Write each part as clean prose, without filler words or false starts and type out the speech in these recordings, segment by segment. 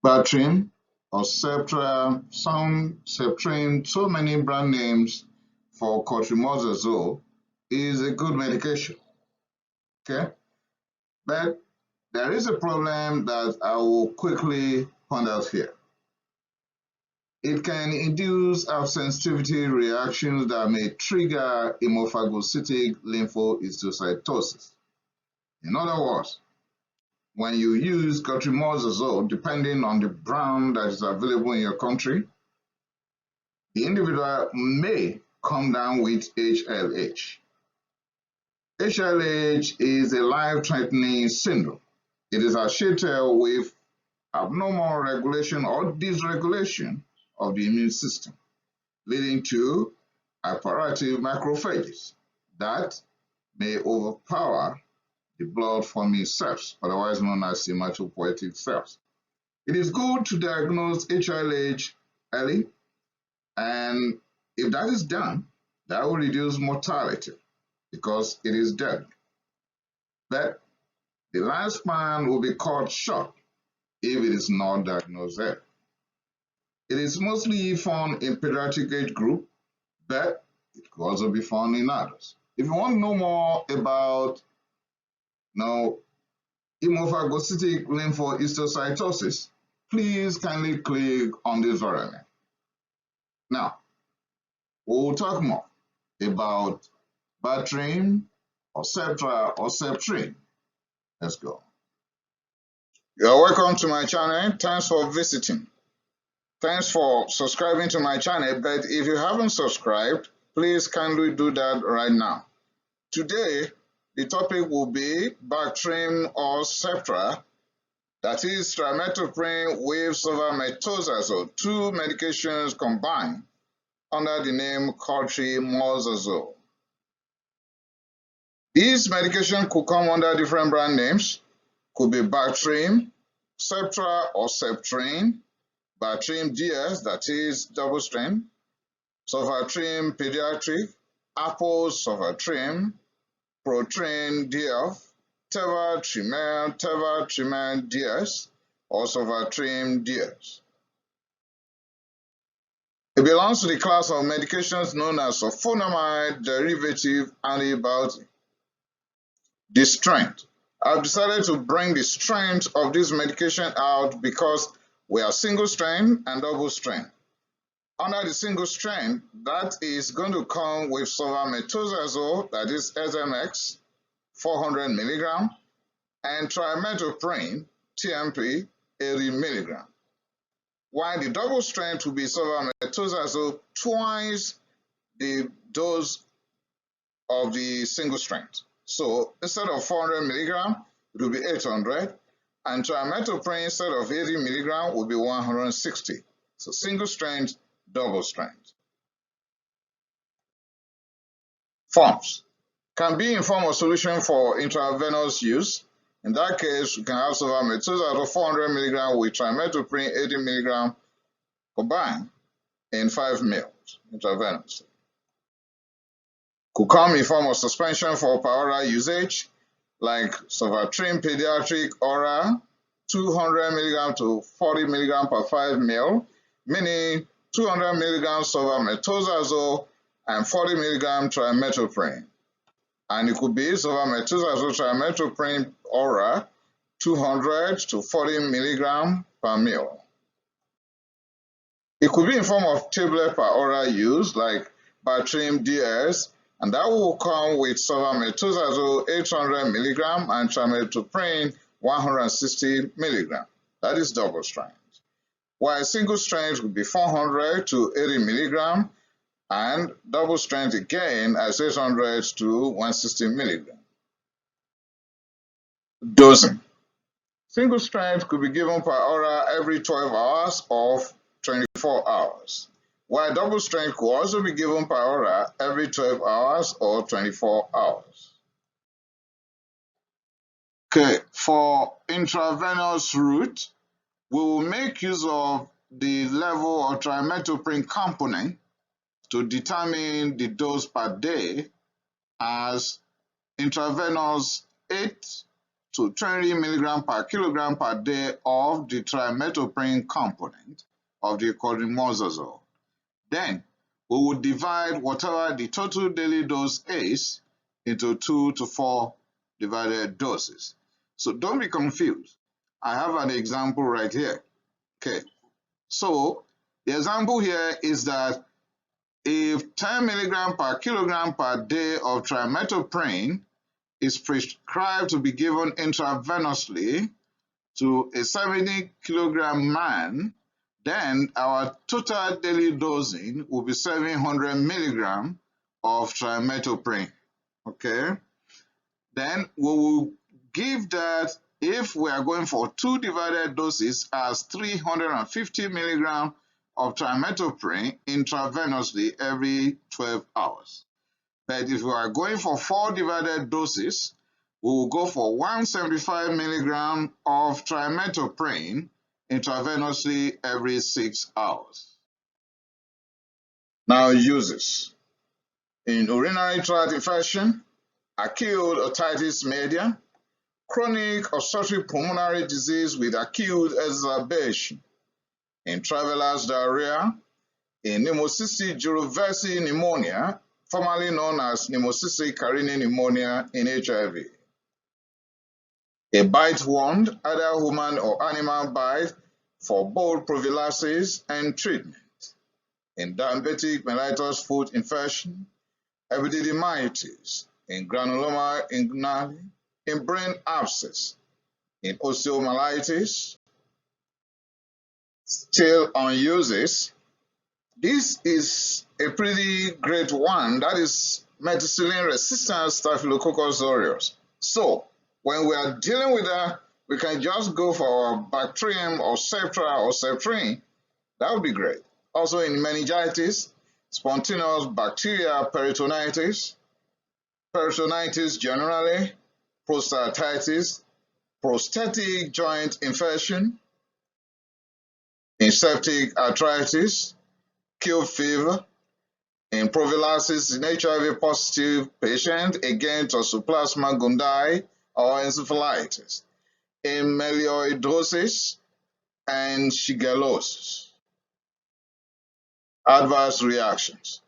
BACTRIM or SEPTRA, some SEPTRIM, so many brand names for cotrimazole is a good medication. Okay, but there is a problem that I will quickly point out here. It can induce sensitivity reactions that may trigger hemophagocytic lymphohistiocytosis. In other words, when you use cotrimazole, depending on the brand that is available in your country, the individual may come down with HLH. HLH is a life-threatening syndrome. It is associated with abnormal regulation or dysregulation of the immune system, leading to hyperactive macrophages that may overpower the blood-forming cells, otherwise known as hematopoietic cells. It is good to diagnose HLH early, and if that is done, that will reduce mortality because it is deadly. But the lifespan will be cut short if it is not diagnosed early. It is mostly found in pediatric age group, but it could also be found in adults. If you want to know more about hemophagocytic lymphohistiocytosis, please kindly click on this video link. Now, we'll talk more about BACTRIM or SEPTRA or SEPTRIM. Let's go. You're welcome to my channel. Thanks for visiting. Thanks for subscribing to my channel, but if you haven't subscribed, please kindly do that right now. Today, the topic will be BACTRIM or SEPTRA, that is trimethoprim with sulfametozazole, two medications combined under the name cotrimazole. These medications could come under different brand names, could be BACTRIM, SEPTRA or SEPTRIN, BACTRIM DS, that is double strength, sulfatrim pediatric, apple sulfatrim, protrin DF, tevatrimel DS, or sulfatrim DS. It belongs to the class of medications known as sulfonamide derivative antibiotic. The strength. I've decided to bring the strength of this medication out because we are single strength and double strength. Under the single strength, that is going to come with sulfametozazole, that is SMX, 400 mg, and trimethoprim, TMP, 80 mg. While the double strength will be sulfametozazole twice the dose of the single strength. So instead of 400 mg, it will be 800, and trimethoprim instead of 80 mg will be 160. So single strength, double strength. Forms can be in form of solution for intravenous use. In that case, we can have sulfametozazole 400 mg with trimethoprim 80 mg combined in 5 ml intravenous. Could come in form of suspension for per-oral usage, like sulfatrim pediatric oral, 200 mg to 40 mg per 5 ml, meaning 200 mg sulfametozazole and 40 mg trimethoprim. And it could be sulfametozazole trimethoprim oral, 200 to 40 mg per ml. It could be in form of tablet per oral use, like BACTRIM DS, and that will come with sulfametozazole 800 mg and trimethoprim 160 mg. That is double strength. While single strength would be 400 to 80 mg, and double strength again as 800 to 160 mg. Dosing. Single strength could be given per oral every 12 hours or 24 hours, while double strength could also be given per oral every 12 hours or 24 hours. Okay, for intravenous route, we will make use of the level of trimethoprim component to determine the dose per day as intravenous 8 to 20 mg per kilogram per day of the trimethoprim component of the codrimazole. Then we will divide whatever the total daily dose is into 2 to 4 divided doses. So don't be confused. I have an example right here. Okay. So the example here is that if 10 mg per kilogram per day of trimethoprim is prescribed to be given intravenously to a 70 kilogram man, then our total daily dosing will be 700 milligrams of trimethoprim. Okay? Then we will give that, if we are going for 2 divided doses, as 350 milligrams of trimethoprim intravenously every 12 hours. But if we are going for 4 divided doses, we will go for 175 milligrams of trimethoprim intravenously every 6 hours. Now, uses. In urinary tract infection, acute otitis media, chronic obstructive pulmonary disease with acute exacerbation, in traveler's diarrhea, in pneumocystic jirovecii pneumonia, formerly known as pneumocystic carinii pneumonia in HIV. A bite wound, either human or animal bite, for both prophylaxis and treatment. In diabetic mellitus foot infection, epididymitis, in granuloma inguinale, in brain abscess, in osteomyelitis. Still on uses, this is a pretty great one, that is methicillin-resistant Staphylococcus aureus. So when we are dealing with that, we can just go for our BACTRIM or SEPTRA or SEPTRIM. That would be great. Also in meningitis, spontaneous bacterial peritonitis, peritonitis generally, prostatitis, prosthetic joint infection, in septic arthritis, Q fever, in prophylaxis in HIV positive patient against Toxoplasma gondii or encephalitis, in melioidosis and shigellosis. Adverse reactions.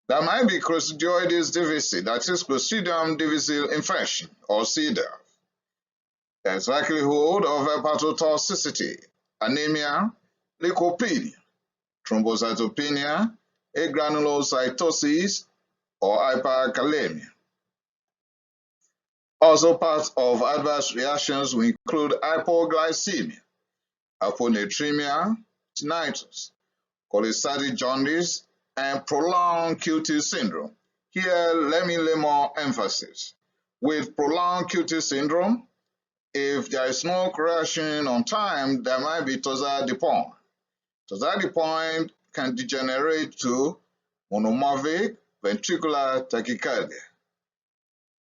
There might be Coccidioides difficile, that is Clostridium difficile infection or CDIF. There's likelihood of hepatotoxicity, anemia, leukopenia, thrombocytopenia, agranulocytosis, or hyperkalemia. Also, part of adverse reactions will include hypoglycemia, hyponatremia, tinnitus, cholestatic jaundice, and prolonged QT syndrome. Here, let me lay more emphasis. With prolonged QT syndrome, if there is no correction on time, there might be torsade de pointes. Torsade de pointes can degenerate to monomorphic ventricular tachycardia.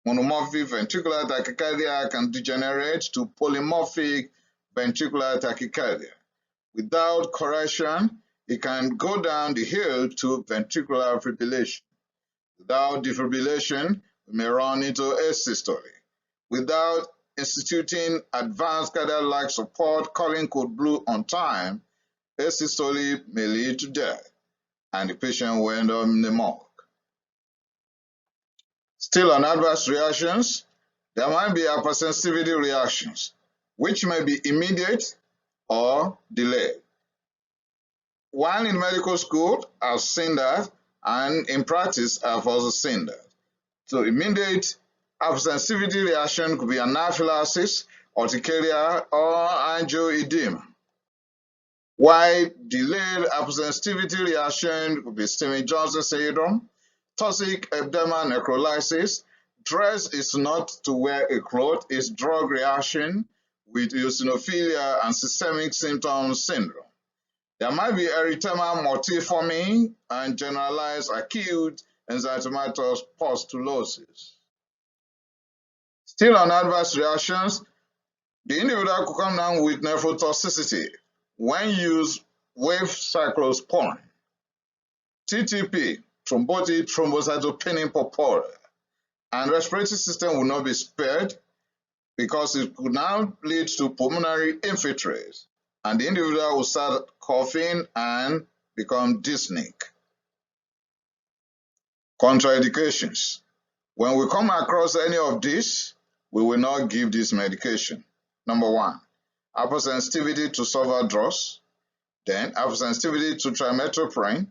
Monomorphic ventricular tachycardia can degenerate to polymorphic ventricular tachycardia. Without correction, it can go down the hill to ventricular fibrillation. Without defibrillation, we may run into asystole. Without instituting advanced cardiac support, calling code blue on time, asystole may lead to death, and the patient will end up in the morgue. Still on adverse reactions, there might be hypersensitivity reactions, which may be immediate or delayed. While in medical school, I've seen that, and in practice, I've also seen that. So immediate hypersensitivity reaction could be anaphylaxis, urticaria, or angioedema. While delayed hypersensitivity reaction could be Stevens-Johnson syndrome, toxic epidermal necrolysis. Dress is not to wear a cloth, it's drug reaction with eosinophilia and systemic symptoms syndrome. There might be erythema multiforme and generalized acute enzymatic pustulosis. Still on adverse reactions, the individual could come down with nephrotoxicity when used with cyclosporin. TTP, thrombotic thrombocytopenia purpura, and respiratory system will not be spared because it could now lead to pulmonary infiltrates, and the individual will start coughing and become dyspneic. Contraindications. When we come across any of these, we will not give this medication. Number 1, hypersensitivity to several drugs, then hypersensitivity to trimethoprim,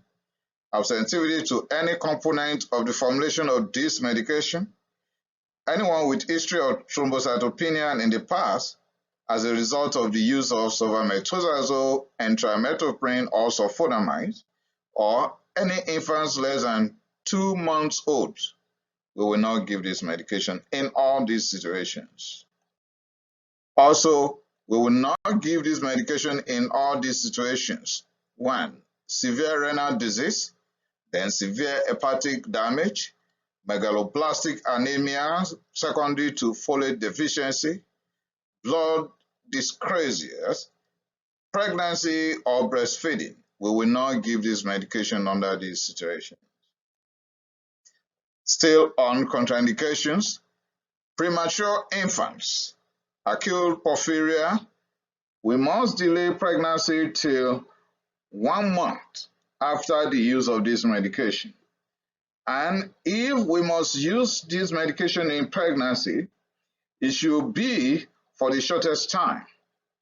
hypersensitivity to any component of the formulation of this medication, anyone with history of thrombocytopenia in the past as a result of the use of sulfamethoxazole and trimethoprim or sulfonamide, or any infants less than 2 months old, we will not give this medication in all these situations. Also, we will not give this medication in all these situations. 1, severe renal disease, then severe hepatic damage, megaloblastic anemia secondary to folate deficiency, blood dyscrasias, pregnancy or breastfeeding. We will not give this medication under these situations. Still on contraindications, premature infants, acute porphyria, we must delay pregnancy till 1 month after the use of this medication. And if we must use this medication in pregnancy, it should be for the shortest time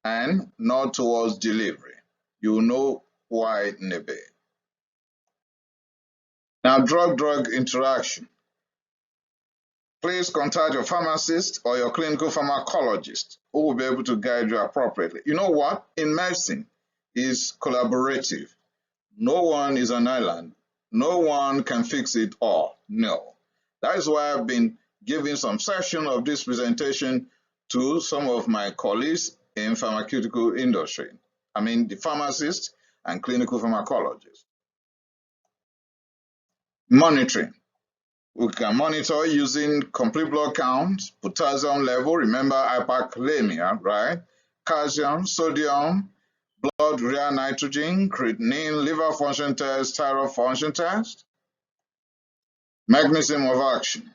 and not towards delivery. You will know why in a bit. Now, drug-drug interaction. Please contact your pharmacist or your clinical pharmacologist who will be able to guide you appropriately. You know what? In medicine, it's collaborative. No one is an island. No one can fix it all. No. That is why I've been giving some section of this presentation to some of my colleagues in pharmaceutical industry. I mean, the pharmacists and clinical pharmacologists. Monitoring. We can monitor using complete blood count, potassium level, remember hyperkalemia, right? Calcium, sodium, blood urea nitrogen, creatinine, liver function test, thyroid function test. Mechanism of action.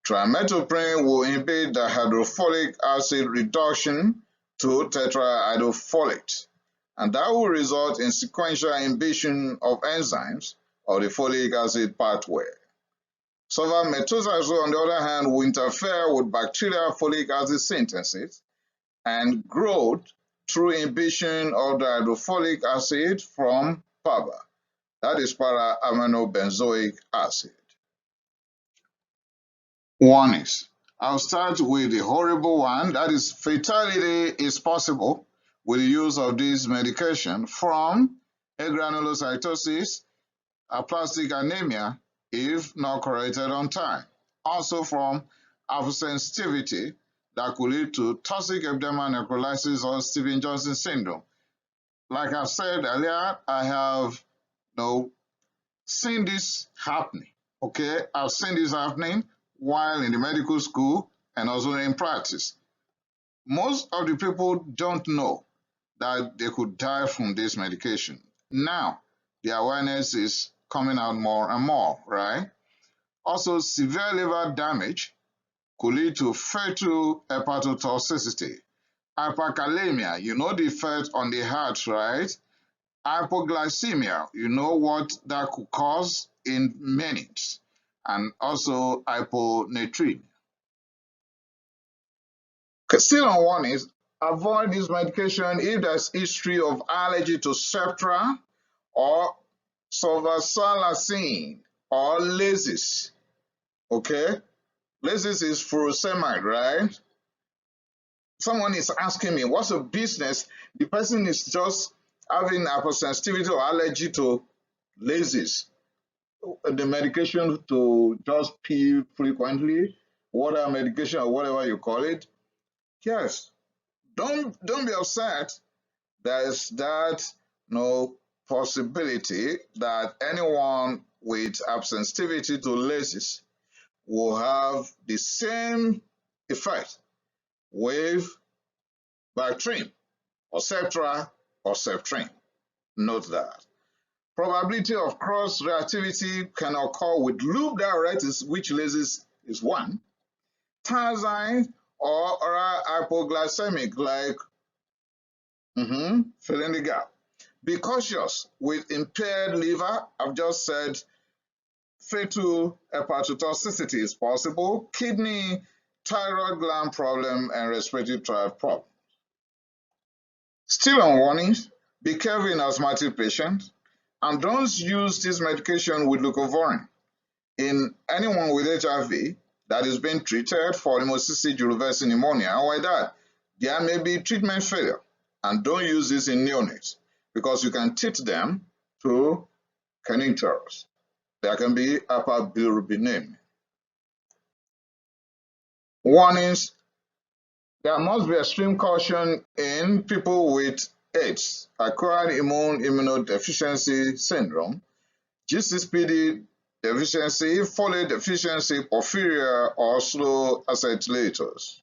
Trimethoprim will inhibit the hydrofolic acid reduction to tetrahydrofolate, and that will result in sequential inhibition of enzymes of the folic acid pathway. Sulfamethoxazole, on the other hand, will interfere with bacterial folic acid synthesis and growth through inhibition of the hydrofolic acid from PABA, that is para-aminobenzoic acid. Warnings. I'll start with the horrible one, that is fatality is possible with the use of this medication from agranulocytosis, aplastic anemia, if not corrected on time. Also from hypersensitivity that could lead to toxic epidermal necrolysis or Stevens-Johnson syndrome. Like I said earlier, I have seen this happening. Okay, I've seen this happening while in the medical school and also in practice. Most of the people don't know that they could die from this medication. Now, the awareness is coming out more and more, right? Also, severe liver damage could lead to fatal hepatotoxicity. Hyperkalemia, you know the effect on the heart, right? Hypoglycemia, you know what that could cause in minutes. And also hyponatremia. Still on one is avoid this medication if there's history of allergy to SEPTRA or sulfasalazine or lysis. Okay, lysis is furosemide, right? Someone is asking me, what's the business? The person is just having hypersensitivity or allergy to lysis, the medication to just pee frequently, water medication or whatever you call it. Yes, don't be upset. There is that possibility that anyone with hypersensitivity to lysis will have the same effect with BACTRIM or SEPTRA or SEPTRIM. Note that. Probability of cross-reactivity can occur with loop diuretics, which lysis is one, thiazide or oral hypoglycemic, like filling the gap. Be cautious with impaired liver. I've just said fetal hepatotoxicity is possible, kidney, thyroid gland problem, and respiratory tract problem. Still on warnings, be careful in asthmatic patients, and don't use this medication with leucovorin in anyone with HIV that is being treated for hemophagocytic lymphohistiocytosis pneumonia, and with that, there may be treatment failure. And don't use this in neonates because you can teach them to kernicterus. There can be hyperbilirubinemia. Warnings: there must be extreme caution in people with AIDS, acquired immunodeficiency syndrome, G6PD deficiency, folate deficiency, porphyria, or slow acetylators.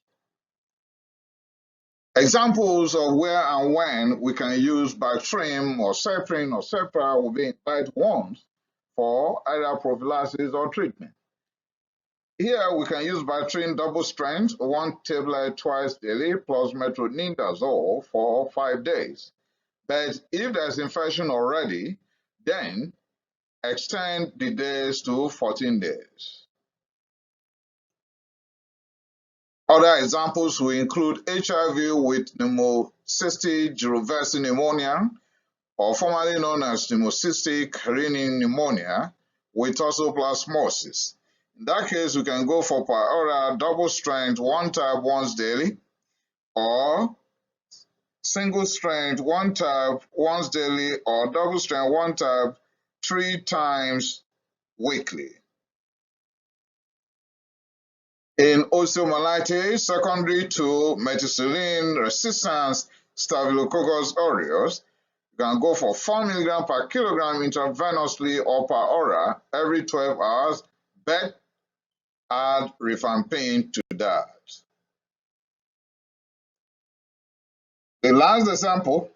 Examples of where and when we can use BACTRIM or SEPTRA or SEPTRA will be in Type 1 for either prophylaxis or treatment. Here we can use BACTRIM double strength, 1 tablet twice daily, plus metronidazole for 5 days. But if there's infection already, then extend the days to 14 days. Other examples will include HIV with pneumocystic gyrovecin pneumonia, or formerly known as pneumocystic rhinine pneumonia with toxoplasmosis. In that case, we can go for per oral double strength 1 tab once daily, or single strength 1 tab once daily, or double strength 1 tab 3 times weekly. In osteomyelitis secondary to methicillin resistance Staphylococcus aureus, you can go for 4 mg per kilogram intravenously or per oral every 12 hours, but add rifampin to that. The last example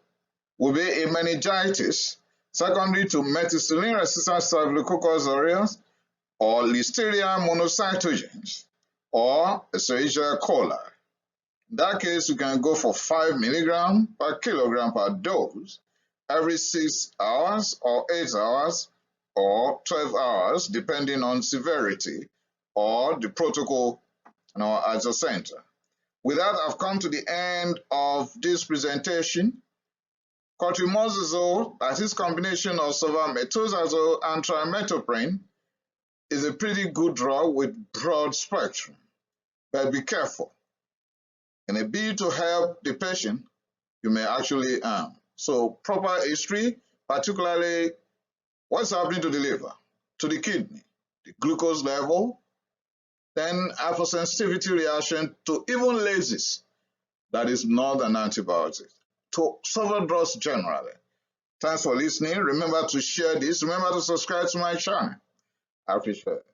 will be a meningitis secondary to methicillin resistant Staphylococcus aureus or Listeria monocytogenes or Escherichia coli. In that case, you can go for 5 mg per kilogram per dose every 6 hours or 8 hours or 12 hours, depending on severity or the protocol at the center. With that, I've come to the end of this presentation. Cotrimazole, that is combination of sulfamethoxazole and trimethoprim, is a pretty good drug with broad spectrum. But be careful. In a bid to help the patient, you may actually harm. So proper history, particularly what's happening to the liver, to the kidney, the glucose level, then hypersensitivity reaction to even laces, that is not an antibiotic, to several drugs generally. Thanks for listening. Remember to share this. Remember to subscribe to my channel. I appreciate it.